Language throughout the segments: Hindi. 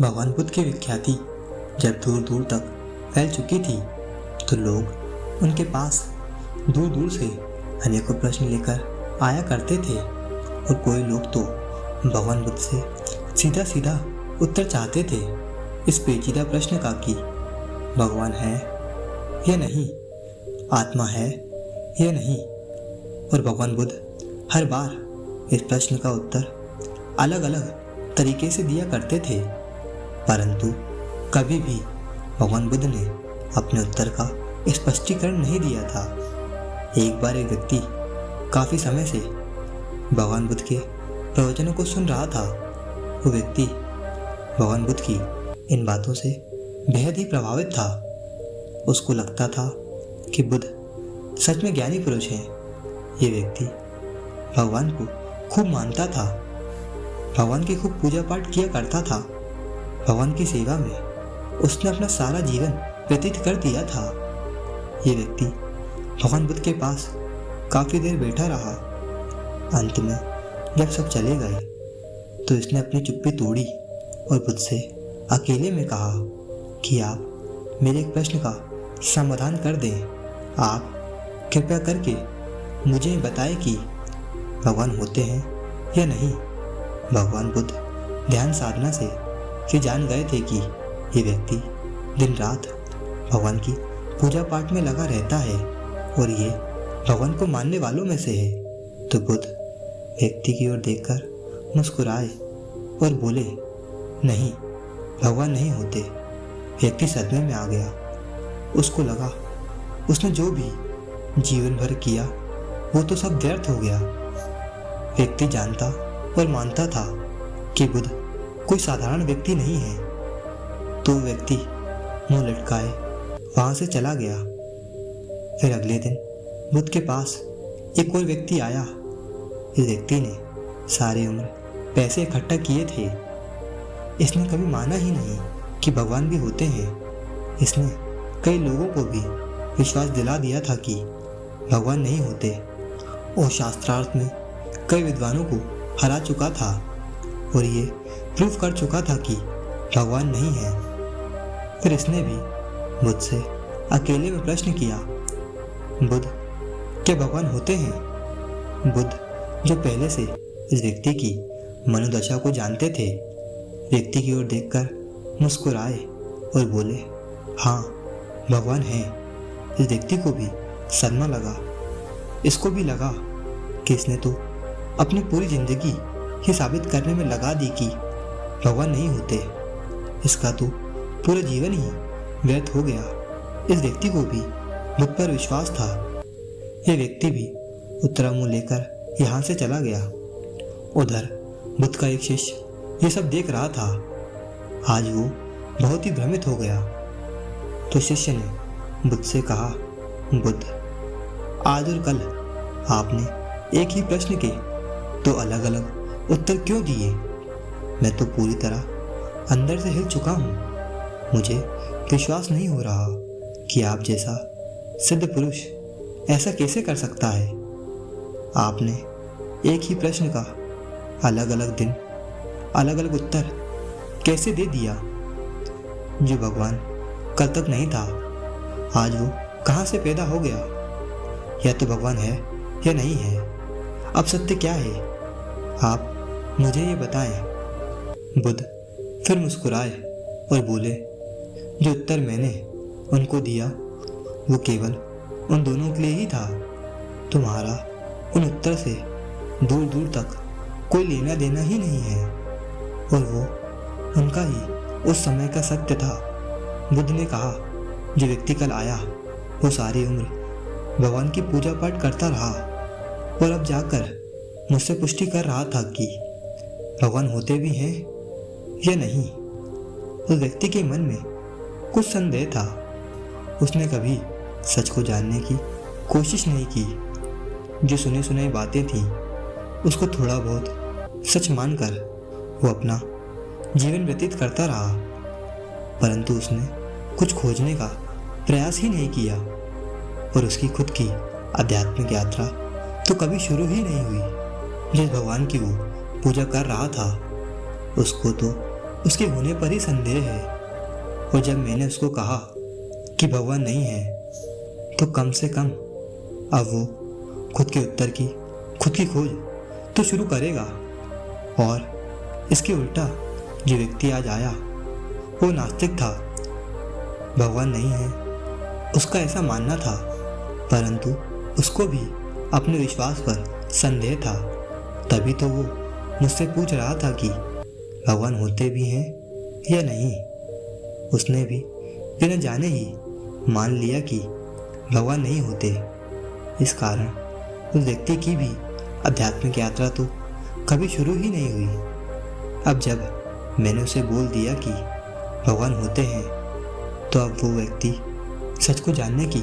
भगवान बुद्ध की विख्याति जब दूर दूर तक फैल चुकी थी तो लोग उनके पास दूर दूर से अनेकों प्रश्न लेकर आया करते थे और कोई लोग तो भगवान बुद्ध से सीधा सीधा उत्तर चाहते थे इस पेचीदा प्रश्न का कि भगवान है या नहीं, आत्मा है या नहीं। और भगवान बुद्ध हर बार इस प्रश्न का उत्तर अलग अलग तरीके से दिया करते थे, परंतु कभी भी भगवान बुद्ध ने अपने उत्तर का स्पष्टीकरण नहीं दिया था। एक बार एक व्यक्ति काफ़ी समय से भगवान बुद्ध के प्रवचनों को सुन रहा था। वो व्यक्ति भगवान बुद्ध की इन बातों से बेहद ही प्रभावित था। उसको लगता था कि बुद्ध सच में ज्ञानी पुरुष हैं। ये व्यक्ति भगवान को खूब मानता था, भगवान की खूब पूजा पाठ किया करता था। भगवान की सेवा में उसने अपना सारा जीवन व्यतीत कर दिया था। ये व्यक्ति भगवान बुद्ध के पास काफ़ी देर बैठा रहा। अंत में जब सब चले गए तो इसने अपनी चुप्पी तोड़ी और बुद्ध से अकेले में कहा कि आप मेरे एक प्रश्न का समाधान कर दें। आप कृपया करके मुझे बताएं कि भगवान होते हैं या नहीं। भगवान बुद्ध ध्यान साधना से ये जान गए थे कि ये व्यक्ति दिन रात भगवान की पूजा पाठ में लगा रहता है और ये भगवान को मानने वालों में से है। तो बुद्ध व्यक्ति की ओर देखकर मुस्कुराए और बोले, नहीं, भगवान नहीं होते। व्यक्ति सदमे में आ गया। उसको लगा उसने जो भी जीवन भर किया वो तो सब व्यर्थ हो गया। व्यक्ति जानता और मानता था कि बुद्ध कोई साधारण व्यक्ति नहीं है। तो व्यक्ति मुंह लटकाए वहां से चला गया। फिर अगले दिन बुद्ध के पास एक और व्यक्ति आया। इस व्यक्ति ने सारी उम्र पैसे इकट्ठा किए थे। इसने कभी माना ही नहीं कि भगवान भी होते हैं। इसने कई लोगों को भी विश्वास दिला दिया था कि भगवान नहीं होते और शास्त्रार्थ में कई विद्वानों को हरा चुका था और ये प्रूव कर चुका था कि भगवान नहीं है। फिर इसने भी बुद्ध से अकेले में प्रश्न किया, बुद्ध, क्या भगवान होते हैं? बुद्ध, जो पहले से इस व्यक्ति की मनोदशा को जानते थे, व्यक्ति की ओर देखकर मुस्कुराए और बोले, हाँ, भगवान है। इस व्यक्ति को भी सदमा लगा। इसको भी लगा कि इसने तो अपनी पूरी जिंदगी ये साबित करने में लगा दी कि भगवान नहीं होते। इसका तो पूरा जीवन ही व्यर्थ हो गया। इस व्यक्ति को भी बुद्ध पर विश्वास था। यह व्यक्ति भी उत्तरा मुंह लेकर यहाँ से चला गया। उधर बुद्ध का एक शिष्य ये सब देख रहा था। आज वो बहुत ही भ्रमित हो गया। तो शिष्य ने बुद्ध से कहा, बुद्ध, आज और कल आपने एक ही प्रश्न के दो अलग अलग उत्तर क्यों दिए? मैं तो पूरी तरह अंदर से हिल चुका हूँ। मुझे विश्वास नहीं हो रहा कि आप जैसा सिद्ध पुरुष ऐसा कैसे कर सकता है। आपने एक ही प्रश्न का अलग अलग दिन अलग अलग उत्तर कैसे दे दिया? जो भगवान कल तक नहीं था, आज वो कहाँ से पैदा हो गया? या तो भगवान है या नहीं है। अब सत्य क्या है? आप मुझे ये बताएं। बुद्ध फिर मुस्कुराए और बोले, जो उत्तर मैंने उनको दिया वो केवल उन दोनों के लिए ही था। तुम्हारा उन उत्तर से दूर दूर तक कोई लेना देना ही नहीं है और वो उनका ही उस समय का सत्य था। बुद्ध ने कहा, जो व्यक्ति कल आया वो सारी उम्र भगवान की पूजा पाठ करता रहा और अब जाकर मुझसे पुष्टि कर रहा था कि भगवान होते भी हैं या नहीं। उस व्यक्ति के मन में कुछ संदेह था। उसने कभी सच को जानने की कोशिश नहीं की। जो सुनी सुनाई बातें थीं उसको थोड़ा बहुत सच मानकर वो अपना जीवन व्यतीत करता रहा, परंतु उसने कुछ खोजने का प्रयास ही नहीं किया और उसकी खुद की आध्यात्मिक यात्रा तो कभी शुरू ही नहीं हुई। जिस भगवान की वो पूजा कर रहा था उसको तो उसके होने पर ही संदेह है। और जब मैंने उसको कहा कि भगवान नहीं है, तो कम से कम अब वो खुद के उत्तर की खुद की खोज तो शुरू करेगा। और इसके उल्टा जो व्यक्ति आज आया वो नास्तिक था। भगवान नहीं है उसका ऐसा मानना था, परंतु उसको भी अपने विश्वास पर संदेह था। तभी तो वो मुझसे पूछ रहा था कि भगवान होते भी हैं या नहीं। उसने भी बिना जाने ही मान लिया कि भगवान नहीं होते। इस कारण उस व्यक्ति की भी आध्यात्मिक यात्रा तो कभी शुरू ही नहीं हुई। अब जब मैंने उसे बोल दिया कि भगवान होते हैं, तो अब वो व्यक्ति सच को जानने की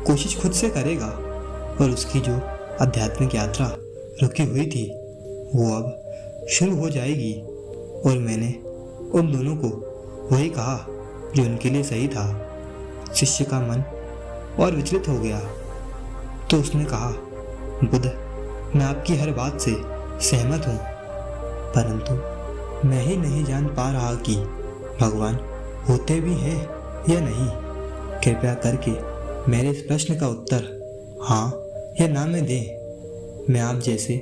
कोशिश खुद से करेगा और उसकी जो आध्यात्मिक यात्रा रुकी हुई थी वो अब शुरू हो जाएगी। और मैंने उन दोनों को वही कहा जो उनके लिए सही था। शिष्य का मन और विचलित हो गया, तो उसने कहा, बुद्ध, मैं आपकी हर बात से सहमत हूँ, परंतु मैं ही नहीं जान पा रहा कि भगवान होते भी हैं या नहीं। कृपया करके मेरे इस प्रश्न का उत्तर हाँ या ना में दें। मैं आप जैसे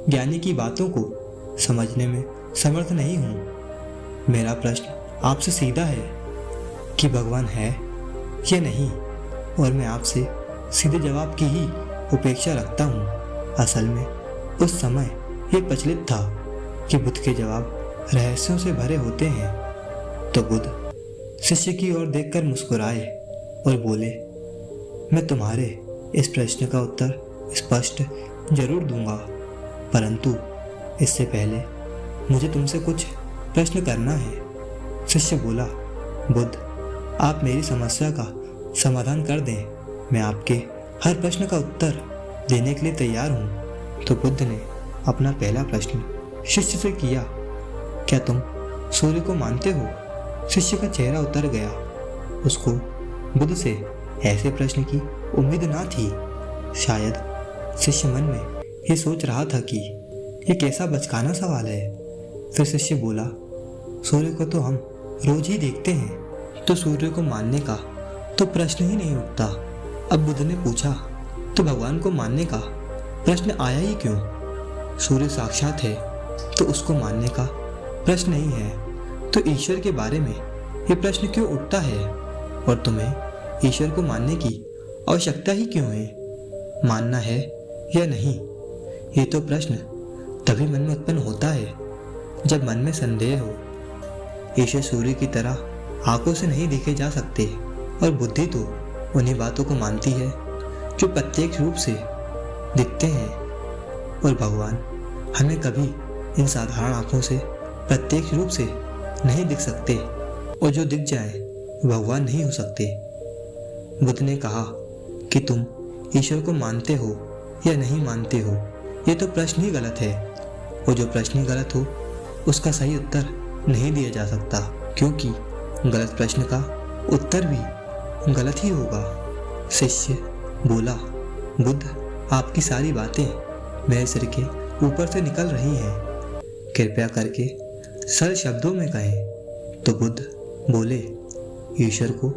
ज्ञानी की बातों को समझने में समर्थ नहीं हूँ। मेरा प्रश्न आपसे सीधा है कि भगवान है या नहीं, और मैं आपसे सीधे जवाब की ही उपेक्षा रखता हूँ। असल में उस समय ये प्रचलित था कि बुद्ध के जवाब रहस्यों से भरे होते हैं। तो बुद्ध शिष्य की ओर देखकर मुस्कुराए और बोले, मैं तुम्हारे इस प्रश्न का उत्तर स्पष्ट जरूर दूंगा, परंतु इससे पहले मुझे तुमसे कुछ प्रश्न करना है। शिष्य बोला, बुद्ध, आप मेरी समस्या का समाधान कर दें, मैं आपके हर प्रश्न का उत्तर देने के लिए तैयार हूँ। तो बुद्ध ने अपना पहला प्रश्न शिष्य से किया, क्या तुम सूर्य को मानते हो? शिष्य का चेहरा उतर गया। उसको बुद्ध से ऐसे प्रश्न की उम्मीद ना थी। शायद शिष्य मन में ये सोच रहा था कि ये कैसा बचकाना सवाल है। फिर शिष्य बोला, सूर्य को तो हम रोज ही देखते हैं, तो सूर्य को मानने का तो प्रश्न ही नहीं उठता। अब बुद्ध ने पूछा, तो भगवान को मानने का प्रश्न आया ही क्यों? सूर्य साक्षात है तो उसको मानने का प्रश्न नहीं है, तो ईश्वर के बारे में ये प्रश्न क्यों उठता है? और तुम्हें ईश्वर को मानने की आवश्यकता ही क्यों है? मानना है या नहीं, ये तो प्रश्न तभी मन में उत्पन्न होता है जब मन में संदेह हो। ईश्वर सूर्य की तरह आंखों से नहीं देखे जा सकते, और बुद्धि तो उन्हीं बातों को मानती है जो प्रत्यक्ष रूप से दिखते हैं। और भगवान हमें कभी इन साधारण आंखों से प्रत्यक्ष रूप से नहीं दिख सकते, और जो दिख जाए भगवान नहीं हो सकते। बुद्ध ने कहा कि तुम ईश्वर को मानते हो या नहीं मानते हो, ये तो प्रश्न ही गलत है, और जो प्रश्न ही गलत हो उसका सही उत्तर नहीं दिया जा सकता, क्योंकि गलत प्रश्न का उत्तर भी गलत ही होगा। शिष्य बोला, बुद्ध, आपकी सारी बातें मेरे सिर के ऊपर से निकल रही हैं, कृपया करके सरल शब्दों में कहें। तो बुद्ध बोले, ईश्वर को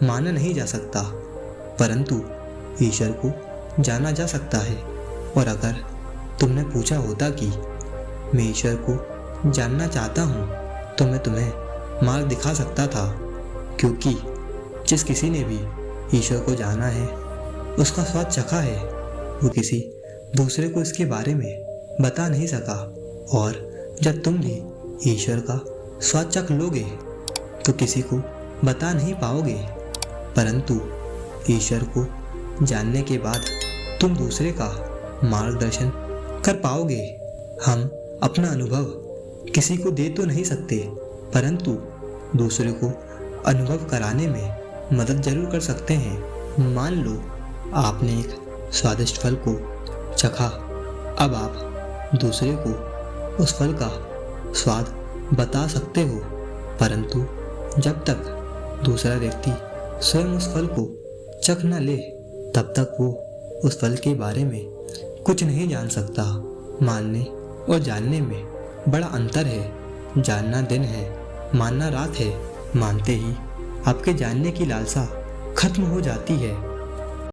माना नहीं जा सकता, परंतु ईश्वर को जाना जा सकता है। और अगर तुमने पूछा होता कि मैं ईश्वर को जानना चाहता हूँ, तो मैं तुम्हें मार्ग दिखा सकता था, क्योंकि जिस किसी ने भी ईश्वर को जाना है, उसका स्वाद चखा है, वो किसी दूसरे को इसके बारे में बता नहीं सका। और जब तुम भी ईश्वर का स्वाद चख लोगे तो किसी को बता नहीं पाओगे, परंतु ईश्वर को जानने के बाद तुम दूसरे का मार्गदर्शन कर पाओगे। हम अपना अनुभव किसी को दे तो नहीं सकते, परंतु दूसरे को अनुभव कराने में मदद जरूर कर सकते हैं। मान लो आपने एक स्वादिष्ट फल को चखा, अब आप दूसरे को उस फल का स्वाद बता सकते हो, परंतु जब तक दूसरा व्यक्ति स्वयं उस फल को चख न ले, तब तक वो उस फल के बारे में कुछ नहीं जान सकता। मानने और जानने में बड़ा अंतर है। जानना दिन है, मानना रात है, मानते ही आपके जानने की लालसा खत्म हो जाती है।